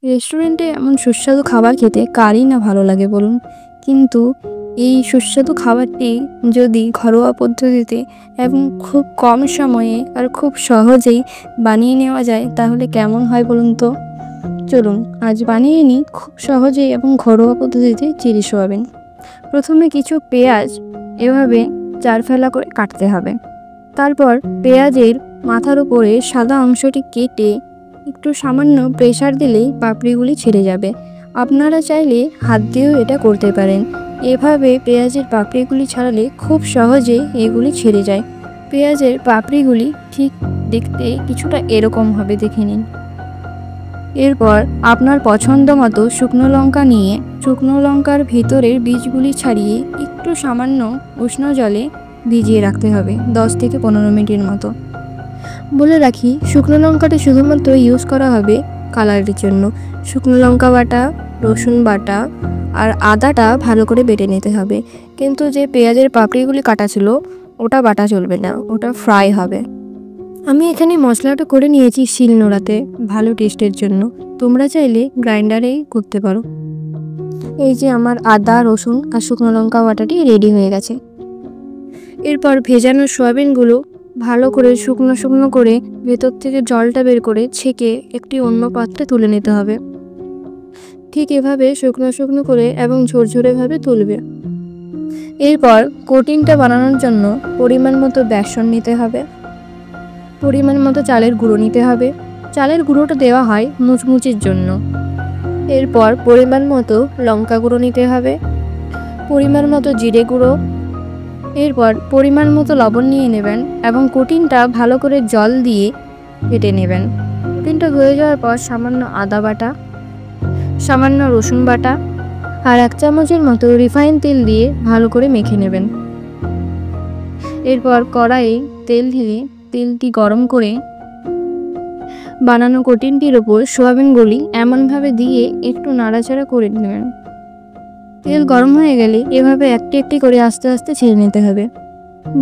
রেস্টুরেন্টে এমন সুস্বাদু খাবার খেতে কারই না ভালো লাগে বলুন? কিন্তু এই সুস্বাদু খাবারটি যদি ঘরোয়া পদ্ধতিতে এবং খুব কম সময়ে আর খুব সহজেই বানিয়ে নেওয়া যায় তাহলে কেমন হয় বলুন তো? চলুন আজ বানিয়ে নিই খুব সহজেই এবং ঘরোয়া পদ্ধতিতে চিলি সোয়াবিন। প্রথমে কিছু পেঁয়াজ এভাবে চারফালা করে কাটতে হবে। তারপর পেঁয়াজের মাথার উপরে সাদা অংশটি কেটে একটু সামান্য প্রেসার দিলেই পাপড়িগুলি ছেড়ে যাবে। আপনারা চাইলে হাত দিয়েও এটা করতে পারেন। এভাবে পেঁয়াজের পাপড়িগুলি ছাড়ালে খুব সহজেই এগুলি ছেড়ে যায়। পেঁয়াজের পাপড়িগুলি ঠিক দেখতে কিছুটা এরকম হবে, দেখে নিন। এরপর আপনার পছন্দ মতো শুকনো লঙ্কা নিয়ে শুকনো লঙ্কার ভিতরের বীজগুলি ছাড়িয়ে একটু সামান্য উষ্ণ জলে ভিজিয়ে রাখতে হবে 10 থেকে 15 মিনিটের মতো। বলে রাখি, শুকনো লঙ্কাটা শুধুমাত্র ইউজ করা হবে কালারের জন্য। শুকনো লঙ্কা বাটা, রসুন বাটা আর আদাটা ভালো করে বেটে নিতে হবে। কিন্তু যে পেঁয়াজের পাপড়িগুলি কাটা ছিল ওটা বাটা চলবে না, ওটা ফ্রাই হবে। আমি এখানে মশলাটা করে নিয়েছি শিলনোড়াতে ভালো টেস্টের জন্য। তোমরা চাইলে গ্রাইন্ডারেই করতে পারো। এই যে আমার আদা, রসুন আর শুকনো লঙ্কা বাটাটি রেডি হয়ে গেছে। এরপর ভেজানো সয়াবিনগুলো ভালো করে শুকনো শুকনো করে ভেতর থেকে জলটা বের করে ছেঁকে একটি অন্য পাত্রে তুলে নিতে হবে। ঠিক এভাবে শুকনো শুকনো করে এবং ঝরঝরেভাবে তুলবে। এরপর কোটিংটা বানানোর জন্য পরিমাণ মতো বেসন নিতে হবে, পরিমাণ মতো চালের গুঁড়ো নিতে হবে। চালের গুঁড়োটা দেওয়া হয় মুচমুচির জন্য। এরপর পরিমাণ মতো লঙ্কা গুঁড়ো নিতে হবে, পরিমাণ মতো জিরে গুঁড়ো। এরপর পরিমাণ মতো লবণ নিয়ে নেবেন এবং কোটিংটা ভালো করে জল দিয়ে কেটে নেবেন। কোটিংটা হয়ে যাওয়ার পর সামান্য আদা বাটা, সামান্য রসুন বাটা আর 1 চামচের মতো রিফাইন তেল দিয়ে ভালো করে মেখে নেবেন। এরপর কড়াইয়ে তেল ঢেলে তেলটি গরম করে বানানো কোটিংটির ওপর সোয়াবিনগুলি এমনভাবে দিয়ে একটু নাড়াচাড়া করে নেবেন। তেল গরম হয়ে গেলে এভাবে একটি একটি করে আস্তে আস্তে ছেড়ে নিতে হবে।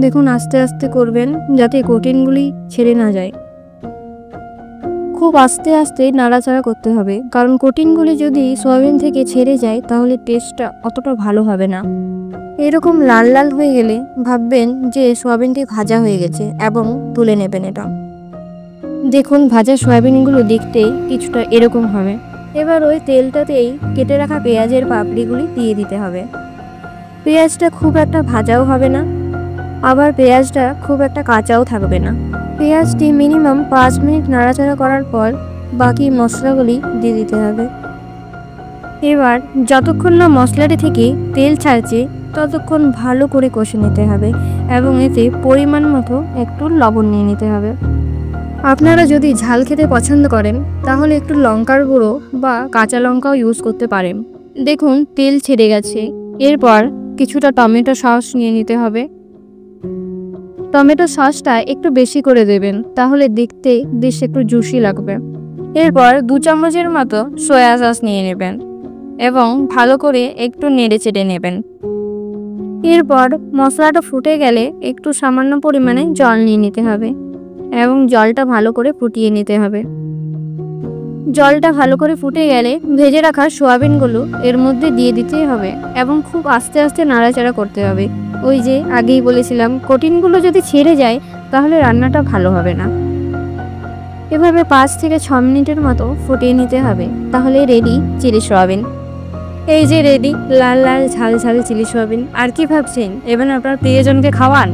দেখুন, আস্তে আস্তে করবেন যাতে কোটিংগুলি ছেড়ে না যায়। খুব আস্তে আস্তে নাড়াচাড়া করতে হবে, কারণ কোটিংগুলি যদি সোয়াবিন থেকে ছেড়ে যায় তাহলে টেস্টটা অতটা ভালো হবে না। এরকম লাল লাল হয়ে গেলে ভাববেন যে সোয়াবিনটি ভাজা হয়ে গেছে এবং তুলে নেবেন এটা। দেখুন, ভাজা সয়াবিনগুলো দেখতে কিছুটা এরকম হবে। এবার ওই তেলটাতেই কেটে রাখা পেঁয়াজের পাপড়িগুলি দিয়ে দিতে হবে। পেঁয়াজটা খুব একটা ভাজাও হবে না, আবার পেঁয়াজটা খুব একটা কাঁচাও থাকবে না। পেঁয়াজটি মিনিমাম 5 মিনিট নাড়াচাড়া করার পর বাকি মশলাগুলি দিয়ে দিতে হবে। এবার যতক্ষণ না মশলাটি থেকে তেল ছাড়ছে ততক্ষণ ভালো করে কষে নিতে হবে এবং এতে পরিমাণ মতো একটু লবণ নিয়ে নিতে হবে। আপনারা যদি ঝাল খেতে পছন্দ করেন তাহলে একটু লঙ্কার গুঁড়ো বা কাঁচা লঙ্কাও ইউজ করতে পারেন। দেখুন, তেল ছেড়ে গেছে। এরপর কিছুটা টমেটো সস নিয়ে নিতে হবে। টমেটো সসটা একটু বেশি করে দেবেন, তাহলে দেখতে বেশ একটু জুসি লাগবে। এরপর 2 চামচের মতো সয়া সস নিয়ে নেবেন এবং ভালো করে একটু নেড়ে চেড়ে নেবেন। এরপর মশলাটা ফুটে গেলে একটু সামান্য পরিমাণে জল নিয়ে নিতে হবে এবং জলটা ভালো করে ফুটিয়ে নিতে হবে। জলটা ভালো করে ফুটে গেলে ভেজে রাখা সোয়াবিনগুলো এর মধ্যে দিয়ে দিতে হবে এবং খুব আস্তে আস্তে নাড়াচাড়া করতে হবে। ওই যে আগেই বলেছিলাম, কোটিংগুলো যদি ছেড়ে যায় তাহলে রান্নাটা ভালো হবে না। এভাবে 5 থেকে 6 মিনিটের মতো ফুটিয়ে নিতে হবে, তাহলে রেডি চিলি সোয়াবিন। এই যে রেডি লাল লাল ঝাল ঝাল চিলি সোয়াবিন। আর কি ভাবছেন, এবার আপনার প্রিয়জনকে খাওয়ান।